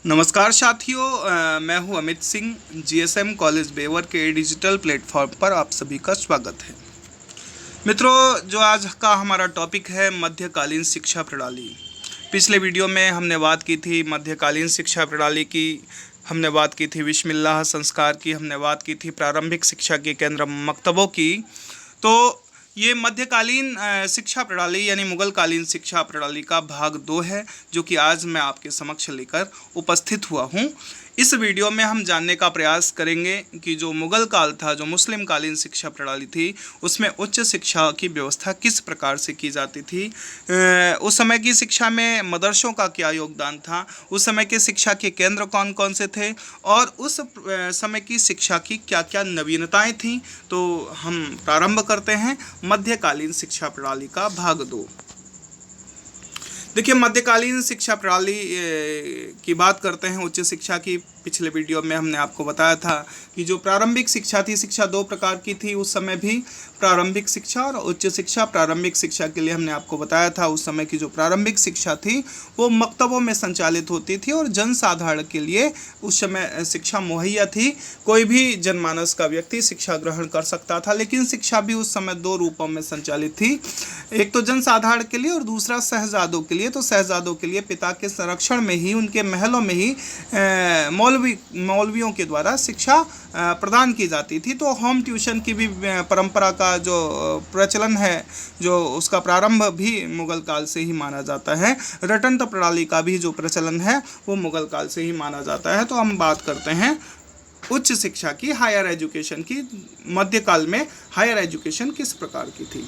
नमस्कार साथियों, मैं हूं अमित सिंह। जीएसएम कॉलेज बेवर के डिजिटल प्लेटफॉर्म पर आप सभी का स्वागत है। मित्रों, जो आज का हमारा टॉपिक है मध्यकालीन शिक्षा प्रणाली। पिछले वीडियो में हमने बात की थी मध्यकालीन शिक्षा प्रणाली की, हमने बात की थी बिस्मिल्लाह संस्कार की, हमने बात की थी प्रारंभिक शिक्षा के केंद्र मकतबों की। तो ये मध्यकालीन शिक्षा प्रणाली यानी मुगल कालीन शिक्षा प्रणाली का भाग 2 है, जो कि आज मैं आपके समक्ष लेकर उपस्थित हुआ हूँ। इस वीडियो में हम जानने का प्रयास करेंगे कि जो मुगल काल था, जो मुस्लिम कालीन शिक्षा प्रणाली थी, उसमें उच्च शिक्षा की व्यवस्था किस प्रकार से की जाती थी। उस समय की शिक्षा में मदरसों का क्या योगदान था, उस समय के शिक्षा के केंद्र कौन कौन से थे और उस समय की शिक्षा की क्या क्या नवीनताएं थीं। तो हम प्रारंभ करते हैं मध्यकालीन शिक्षा प्रणाली का भाग 2। देखिए, मध्यकालीन शिक्षा प्रणाली की बात करते हैं उच्च शिक्षा की। पिछले वीडियो में हमने आपको बताया था कि जो प्रारंभिक शिक्षा थी, शिक्षा 2 प्रकार की थी उस समय भी, प्रारंभिक शिक्षा और उच्च शिक्षा। प्रारंभिक शिक्षा के लिए हमने आपको बताया था उस समय की जो प्रारंभिक शिक्षा थी वो मकतबों में संचालित होती थी और जनसाधारण के लिए उस समय शिक्षा मुहैया थी। कोई भी जनमानस का व्यक्ति शिक्षा ग्रहण कर सकता था, लेकिन शिक्षा भी उस समय 2 रूपों में संचालित थी। एक तो जनसाधारण के लिए और दूसरा शहजादों के लिए। तो शहजादों के लिए पिता के संरक्षण में ही, उनके महलों में ही मौलवियों के द्वारा शिक्षा प्रदान की जाती थी। तो होम ट्यूशन की भी परंपरा का जो प्रचलन है, जो उसका प्रारंभ भी मुगल काल से ही माना जाता है। रटंत प्रणाली का भी जो प्रचलन है वो मुगल काल से ही माना जाता है। तो हम बात करते हैं उच्च शिक्षा की, हायर एजुकेशन की। मध्यकाल में हायर एजुकेशन किस प्रकार की थी।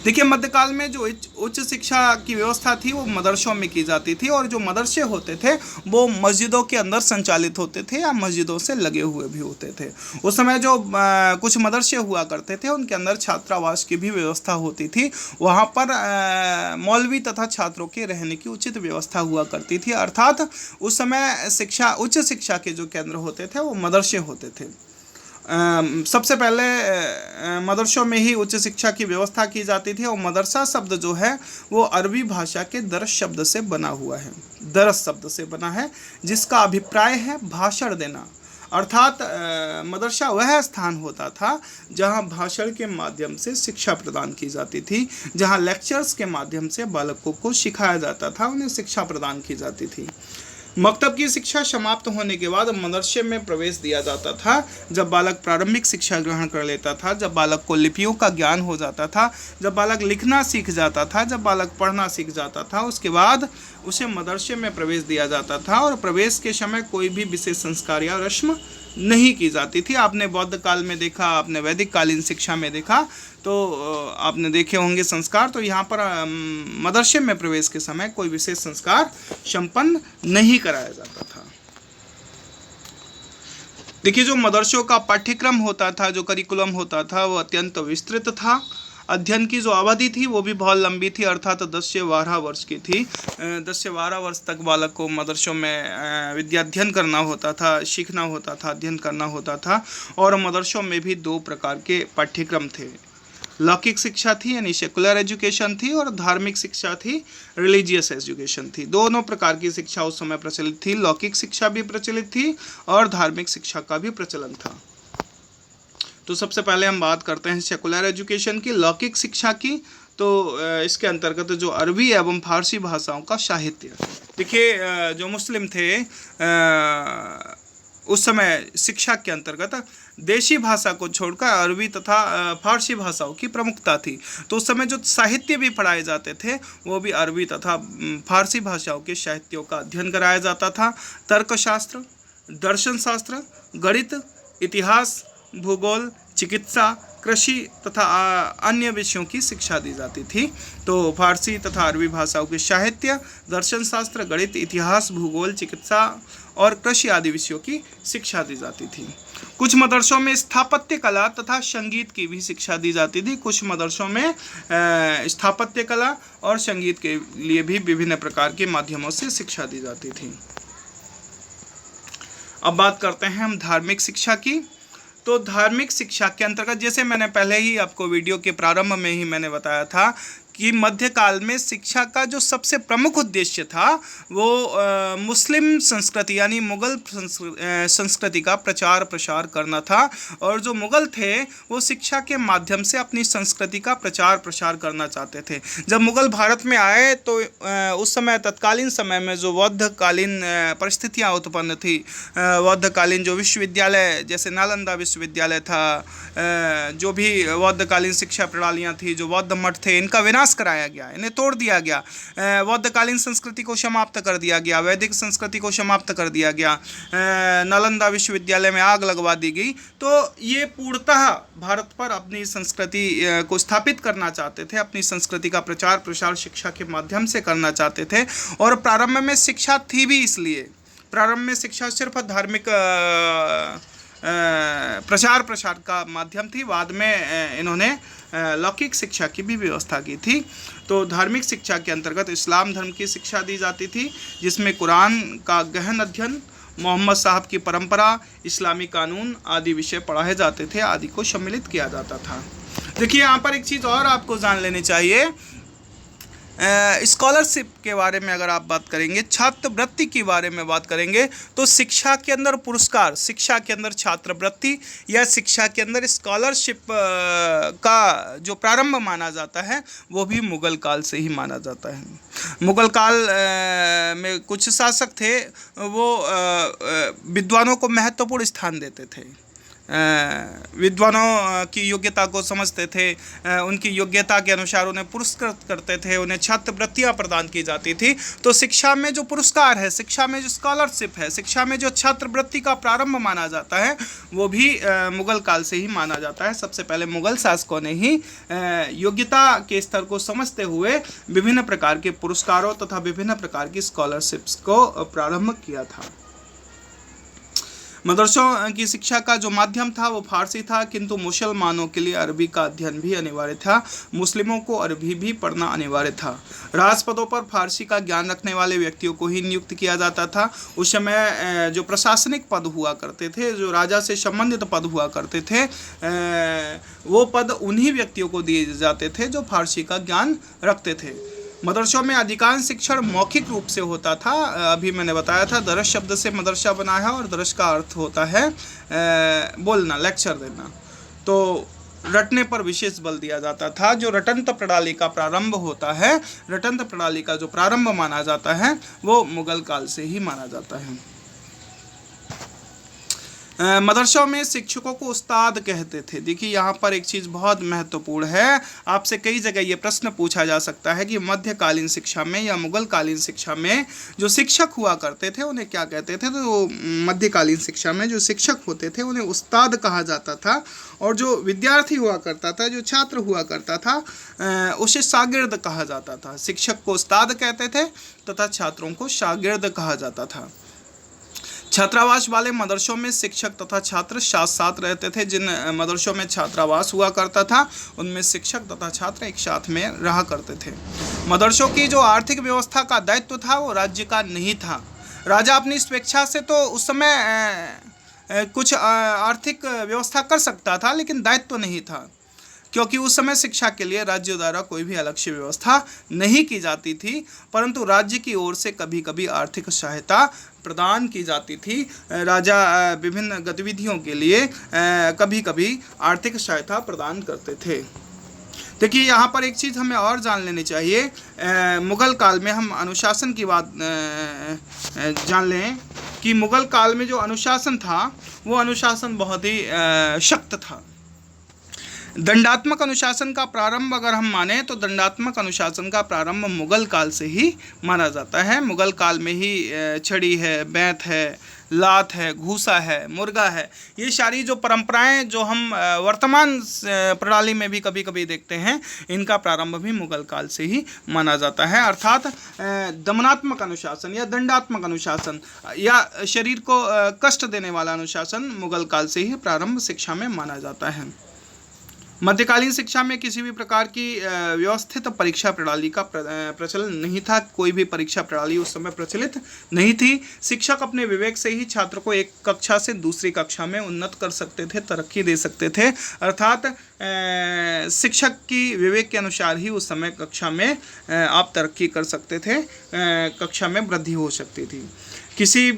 देखिए, मध्यकाल में जो उच्च शिक्षा की व्यवस्था थी वो मदरसों में की जाती थी, और जो मदरसे होते थे वो मस्जिदों के अंदर संचालित होते थे या मस्जिदों से लगे हुए भी होते थे। उस समय जो कुछ मदरसे हुआ करते थे उनके अंदर छात्रावास की भी व्यवस्था होती थी। वहाँ पर मौलवी तथा छात्रों के रहने की उचित व्यवस्था हुआ करती थी। अर्थात उस समय शिक्षा, उच्च शिक्षा के जो केंद्र होते थे वो मदरसे होते थे। सबसे पहले मदरसों में ही उच्च शिक्षा की व्यवस्था की जाती थी। और मदरसा शब्द जो है वो अरबी भाषा के दरस शब्द से बना हुआ है, दरस शब्द से बना है, जिसका अभिप्राय है भाषण देना। अर्थात मदरसा वह स्थान होता था जहां भाषण के माध्यम से शिक्षा प्रदान की जाती थी, जहां लेक्चर्स के माध्यम से बालकों को सिखाया जाता था, उन्हें शिक्षा प्रदान की जाती थी। मकतब की शिक्षा समाप्त होने के बाद मदरसे में प्रवेश दिया जाता था। जब बालक प्रारंभिक शिक्षा ग्रहण कर लेता था, जब बालक को लिपियों का ज्ञान हो जाता था, जब बालक लिखना सीख जाता था, जब बालक पढ़ना सीख जाता था, उसके बाद उसे मदरसे में प्रवेश दिया जाता था। और प्रवेश के समय कोई भी विशेष संस्कार या रस्म नहीं की जाती थी। आपने बौद्ध काल में देखा, आपने वैदिक कालीन शिक्षा में देखा, तो आपने देखे होंगे संस्कार। तो यहाँ पर मदरसे में प्रवेश के समय कोई विशेष संस्कार संपन्न नहीं कराया जाता था। देखिए, जो मदरसों का पाठ्यक्रम होता था, जो करिकुलम होता था, वो अत्यंत विस्तृत था। अध्ययन की जो अवधि थी वो भी बहुत लंबी थी, अर्थात 10 से 12 वर्ष की थी। 10 से 12 वर्ष तक बालक को मदरसों में विद्याध्ययन करना होता था, सीखना होता था, अध्ययन करना होता था। और मदरसों में भी 2 प्रकार के पाठ्यक्रम थे। लौकिक शिक्षा थी यानी सेकुलर एजुकेशन थी, और धार्मिक शिक्षा थी, रिलीजियस एजुकेशन थी। दोनों प्रकार की शिक्षा उस समय प्रचलित थी। लौकिक शिक्षा भी प्रचलित थी और धार्मिक शिक्षा का भी प्रचलन था। तो सबसे पहले हम बात करते हैं सेकुलर एजुकेशन की, लौकिक शिक्षा की। तो इसके अंतर्गत जो अरबी एवं फारसी भाषाओं का साहित्य। देखिए, जो मुस्लिम थे उस समय शिक्षा के अंतर्गत देशी भाषा को छोड़कर अरबी तथा फारसी भाषाओं की प्रमुखता थी। तो उस समय जो साहित्य भी पढ़ाए जाते थे वो भी अरबी तथा फारसी भाषाओं के साहित्यों का अध्ययन कराया जाता था। तर्कशास्त्र, दर्शन शास्त्र, गणित, इतिहास, भूगोल, चिकित्सा, कृषि तथा अन्य विषयों की शिक्षा दी जाती थी। तो फारसी तथा अरबी भाषाओं के साहित्य, दर्शन शास्त्र, गणित, इतिहास, भूगोल, चिकित्सा और कृषि आदि विषयों की शिक्षा दी जाती थी। कुछ मदरसों में स्थापत्य कला तथा संगीत की भी शिक्षा दी जाती थी। कुछ मदरसों में स्थापत्य कला और संगीत के लिए भी विभिन्न प्रकार के माध्यमों से शिक्षा दी जाती थी। अब बात करते हैं हम धार्मिक शिक्षा की। तो धार्मिक शिक्षा के अंतर्गत, जैसे मैंने पहले ही आपको वीडियो के प्रारंभ में ही मैंने बताया था कि मध्यकाल में शिक्षा का जो सबसे प्रमुख उद्देश्य था वो मुस्लिम संस्कृति यानी मुगल संस्कृति का प्रचार प्रसार करना था। और जो मुगल थे वो शिक्षा के माध्यम से अपनी संस्कृति का प्रचार प्रसार करना चाहते थे। जब मुगल भारत में आए तो उस समय तत्कालीन समय में जो बौद्धकालीन परिस्थितियाँ उत्पन्न थी, बौद्धकालीन जो विश्वविद्यालय जैसे नालंदा विश्वविद्यालय था, जो भी बौद्धकालीन शिक्षा प्रणालियाँ थी, जो बौद्ध मठ थे, इनका विनाश कराया गया, इन्हें तोड़ दिया गया, बौद्धकालीन संस्कृति को समाप्त कर दिया गया, वैदिक संस्कृति को समाप्त कर दिया गया, नालंदा विश्वविद्यालय में आग लगवा दी गई। तो ये पूर्णतः भारत पर अपनी संस्कृति को स्थापित करना चाहते थे, अपनी संस्कृति का प्रचार प्रसार शिक्षा के माध्यम से करना चाहते थे। और प्रारंभ में शिक्षा थी भी इसलिए, प्रारंभ में शिक्षा सिर्फ धार्मिक प्रचार प्रसार का माध्यम थी। बाद में इन्होंने लौकिक शिक्षा की भी व्यवस्था की थी। तो धार्मिक शिक्षा के अंतर्गत इस्लाम धर्म की शिक्षा दी जाती थी, जिसमें कुरान का गहन अध्ययन, मोहम्मद साहब की परंपरा, इस्लामी कानून आदि विषय पढ़ाए जाते थे, आदि को सम्मिलित किया जाता था। देखिए यहाँ पर एक चीज़ और आपको जान लेनी चाहिए, स्कॉलरशिप के बारे में अगर आप बात करेंगे, छात्रवृत्ति के बारे में बात करेंगे, तो शिक्षा के अंदर पुरस्कार, शिक्षा के अंदर छात्रवृत्ति या शिक्षा के अंदर स्कॉलरशिप का जो प्रारंभ माना जाता है वो भी मुगल काल से ही माना जाता है। मुगल काल में कुछ शासक थे, वो विद्वानों को महत्वपूर्ण स्थान देते थे, विद्वानों की योग्यता को समझते थे, उनकी योग्यता के अनुसार उन्हें पुरस्कृत करते थे, उन्हें छात्रवृत्तियाँ प्रदान की जाती थी। तो शिक्षा में जो पुरस्कार है, शिक्षा में जो स्कॉलरशिप है, शिक्षा में जो छात्रवृत्ति का प्रारंभ माना जाता है वो भी मुगल काल से ही माना जाता है। सबसे पहले मुगल शासकों ने ही योग्यता के स्तर को समझते हुए विभिन्न प्रकार के पुरस्कारों तथा विभिन्न प्रकार की स्कॉलरशिप्स को प्रारंभ किया था। मदरसों की शिक्षा का जो माध्यम था वो फारसी था, किंतु मुसलमानों के लिए अरबी का अध्ययन भी अनिवार्य था। मुस्लिमों को अरबी भी पढ़ना अनिवार्य था। राजपदों पर फारसी का ज्ञान रखने वाले व्यक्तियों को ही नियुक्त किया जाता था। उस समय जो प्रशासनिक पद हुआ करते थे, जो राजा से संबंधित पद हुआ करते थे, वो पद उन्हीं व्यक्तियों को दिए जाते थे जो फारसी का ज्ञान रखते थे। मदरसों में अधिकांश शिक्षण मौखिक रूप से होता था। अभी मैंने बताया था दरस शब्द से मदरसा बना है और दरस का अर्थ होता है बोलना, लेक्चर देना। तो रटने पर विशेष बल दिया जाता था। जो रटंत प्रणाली का प्रारंभ होता है, रटंत प्रणाली का जो प्रारंभ माना जाता है वो मुगल काल से ही माना जाता है। मदरसों में शिक्षकों को उस्ताद कहते थे। देखिए यहाँ पर एक चीज़ बहुत महत्वपूर्ण है, आपसे कई जगह ये प्रश्न पूछा जा सकता है कि मध्यकालीन शिक्षा में या मुगलकालीन शिक्षा में जो शिक्षक हुआ करते थे उन्हें क्या कहते थे। तो मध्यकालीन शिक्षा में जो शिक्षक होते थे उन्हें उस्ताद कहा जाता था, और जो विद्यार्थी हुआ करता था, जो छात्र हुआ करता था, उसे शागिर्द कहा जाता था। शिक्षक को उस्ताद कहते थे तथा छात्रों को शागिर्द कहा जाता था। छात्रावास वाले मदरसों में शिक्षक तथा छात्र साथ साथ रहते थे। जिन मदरसों में छात्रावास हुआ करता था उनमें शिक्षक तथा छात्र एक साथ में रहा करते थे। मदरसों की जो आर्थिक व्यवस्था का दायित्व था वो राज्य का नहीं था। राजा अपनी स्वेच्छा से तो उस समय कुछ आर्थिक व्यवस्था कर सकता था, लेकिन दायित्व नहीं था, क्योंकि उस समय शिक्षा के लिए राज्य द्वारा कोई भी अलग से व्यवस्था नहीं की जाती थी, परंतु राज्य की ओर से कभी कभी आर्थिक सहायता प्रदान की जाती थी। राजा विभिन्न गतिविधियों के लिए कभी कभी आर्थिक सहायता प्रदान करते थे। देखिए यहाँ पर एक चीज़ हमें और जान लेनी चाहिए, मुगल काल में हम अनुशासन की बात जान लें कि मुगल काल में जो अनुशासन था वो अनुशासन बहुत ही सख्त था। दंडात्मक अनुशासन का प्रारंभ अगर हम माने तो दंडात्मक अनुशासन का प्रारंभ मुगल काल से ही माना जाता है। मुगल काल में ही छड़ी है, बैंत है, लात है, घूसा है, मुर्गा है, ये सारी जो परंपराएं जो हम वर्तमान प्रणाली में भी कभी कभी देखते हैं, इनका प्रारंभ भी मुगल काल से ही माना जाता है। अर्थात दमनात्मक अनुशासन या दंडात्मक अनुशासन या शरीर को कष्ट देने वाला अनुशासन मुगल काल से ही प्रारंभ शिक्षा में माना जाता है। मध्यकालीन शिक्षा में किसी भी प्रकार की व्यवस्थित परीक्षा प्रणाली का प्रचलन नहीं था। कोई भी परीक्षा प्रणाली उस समय प्रचलित नहीं थी। शिक्षक अपने विवेक से ही छात्र को एक कक्षा से दूसरी कक्षा में उन्नत कर सकते थे, तरक्की दे सकते थे। अर्थात शिक्षक की विवेक के अनुसार ही उस समय कक्षा में आप तरक्की कर सकते थे, कक्षा में वृद्धि हो सकती थी। किसी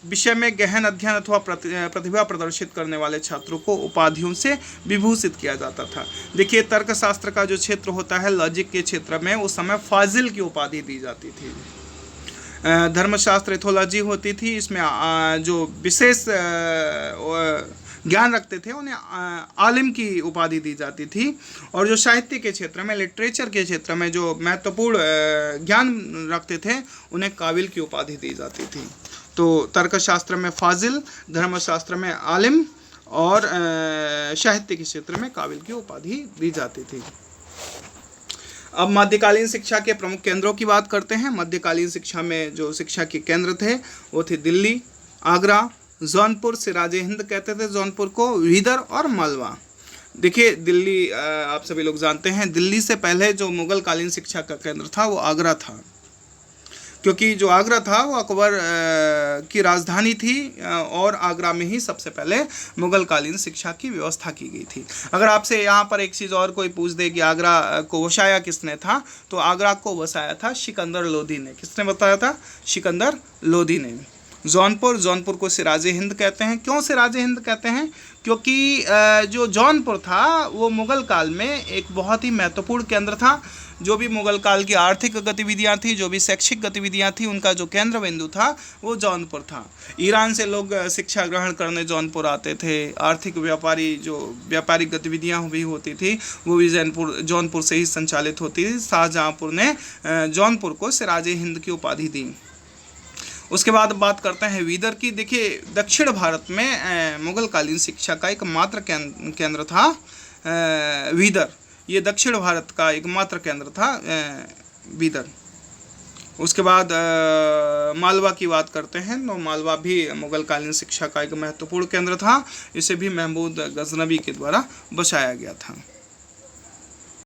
विषय में गहन अध्ययन अथवा प्रतिभा प्रदर्शित करने वाले छात्रों को उपाधियों से विभूषित किया जाता था। देखिए, तर्कशास्त्र का जो क्षेत्र होता है, लॉजिक के क्षेत्र में उस समय फाजिल की उपाधि दी जाती थी। धर्मशास्त्र एथोलॉजी होती थी, इसमें जो विशेष ज्ञान रखते थे उन्हें आलिम की उपाधि दी जाती थी। और जो साहित्य के क्षेत्र में, लिटरेचर के क्षेत्र में जो महत्वपूर्ण ज्ञान रखते थे उन्हें काबिल की उपाधि दी जाती थी। तो तर्कशास्त्र में फाजिल, धर्मशास्त्र में आलिम और साहित्य के क्षेत्र में काबिल की उपाधि दी जाती थी। अब मध्यकालीन शिक्षा के प्रमुख केंद्रों की बात करते हैं। मध्यकालीन शिक्षा में जो शिक्षा के केंद्र थे वो थे दिल्ली, आगरा, जौनपुर, सिराजे हिंद कहते थे जौनपुर को, वीदर और मालवा। देखिए, दिल्ली आप सभी लोग जानते हैं, दिल्ली से पहले जो मुगल कालीन शिक्षा का केंद्र था वो आगरा था, क्योंकि जो आगरा था वो अकबर की राजधानी थी और आगरा में ही सबसे पहले मुगल कालीन शिक्षा की व्यवस्था की गई थी। अगर आपसे यहाँ पर एक चीज़ और कोई पूछ दे कि आगरा को बसाया किसने था, तो आगरा को बसाया था सिकंदर लोदी ने। किसने बताया था? सिकंदर लोदी ने। जौनपुर को सिराजे हिंद कहते हैं। क्यों सिराजे हिंद कहते हैं? क्योंकि जो जौनपुर था वो मुगल काल में एक बहुत ही महत्वपूर्ण केंद्र था। जो भी मुगल काल की आर्थिक गतिविधियां थी, जो भी शैक्षिक गतिविधियां थी, उनका जो केंद्र बिंदु था वो जौनपुर था। ईरान से लोग शिक्षा ग्रहण करने जौनपुर आते थे। आर्थिक व्यापारिक गतिविधियां भी होती थी वो भी जौनपुर से ही संचालित होती थी। शाहजहाँपुर ने जौनपुर को सिराजे हिंद की उपाधि दी। उसके बाद बात करते हैं वीदर की। देखिए, दक्षिण भारत में मुगल कालीन शिक्षा का एकमात्र केंद्र था वीदर। ये दक्षिण भारत का एकमात्र केंद्र था वीदर। उसके बाद मालवा की बात करते हैं तो मालवा भी मुगल कालीन शिक्षा का एक महत्वपूर्ण केंद्र था। इसे भी महमूद गजनवी के द्वारा बसाया गया था।